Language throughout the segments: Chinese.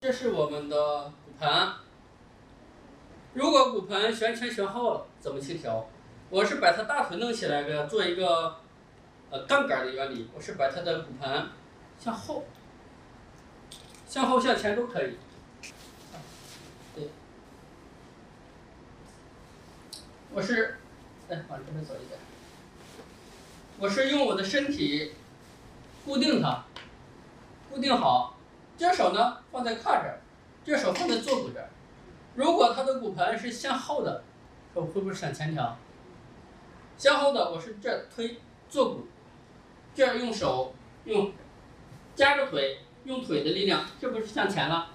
这是我们的骨盆。如果骨盆旋前旋后怎么去调？我是把它大腿弄起来给它做一个杠杆的原理。我是把它的骨盆向后、向后、向前都可以。对，我是往这边走一点。我是用我的身体固定它，固定好。这手呢放在胯这儿，这手放在坐骨这儿。如果它的骨盆是向后的，手会不会向前调？向后的，我是这推坐骨，这儿用手用夹着腿，用腿的力量，是不是向前了？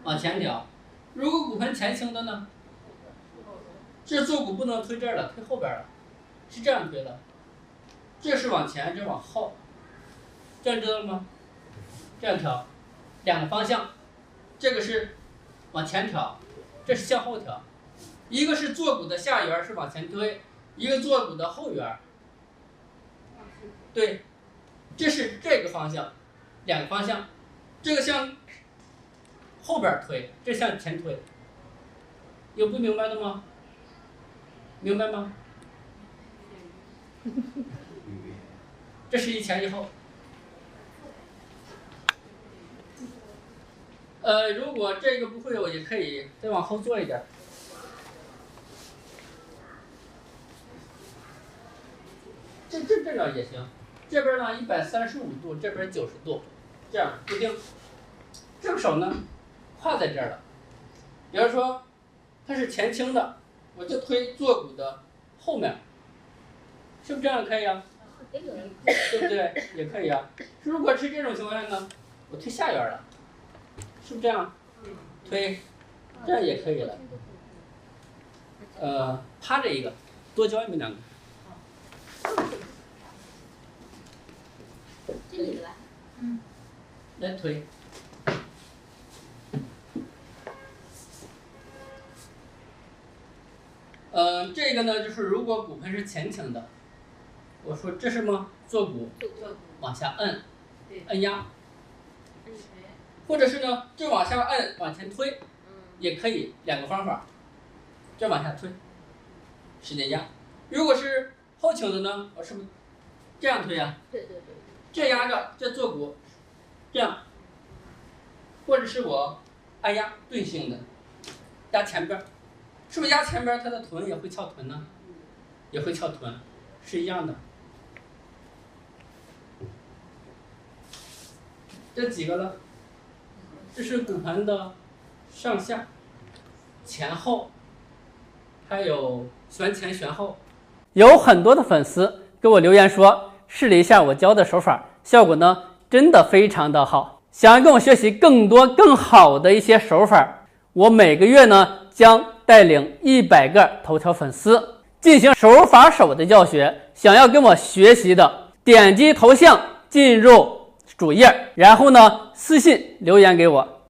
往前调。如果骨盆前倾的呢？这坐骨不能推这儿了，推后边了，是这样推的。这是往前，这往后，这样知道了吗？这样调，两个方向，这个是往前调，这是向后调。一个是坐骨的下缘是往前推，一个坐骨的后缘。对，这是这个方向，两个方向，这个向后边推，这向前推。有不明白的吗？明白吗？这是一前一后。如果这个不会，我也可以再往后做一点。这样也行。这边呢135度，这边90度，这样固定。这个手呢，挎在这儿了。比如说，它是前倾的，我就推坐骨的后面，是不是这样可以啊？对不对？也可以啊。如果是这种情况下呢，我推下缘了，是不是这样？推，这样也可以了。趴着一个，多教你们两个。这里的吧。来推。这个呢，就是如果骨盆是前倾的，我说这是吗？坐骨，往下摁，摁压，或者是呢，这往下摁，往前推，也可以，两个方法。这往下推，使劲压。如果是后倾的呢，我是不是这样推啊？对。这压着，这坐骨，这样，或者是我按压对性的，压前边，是不是压前边，它的臀也会翘臀呢？也会翘臀，是一样的。这几个了，这是骨盆的上下、前后，还有旋前旋后。有很多的粉丝给我留言说，试了一下我教的手法，效果呢真的非常的好。想要跟我学习更多更好的一些手法，我每个月呢将带领100个头条粉丝进行手把手的教学。想要跟我学习的，点击头像进入主页，然后呢私信留言给我。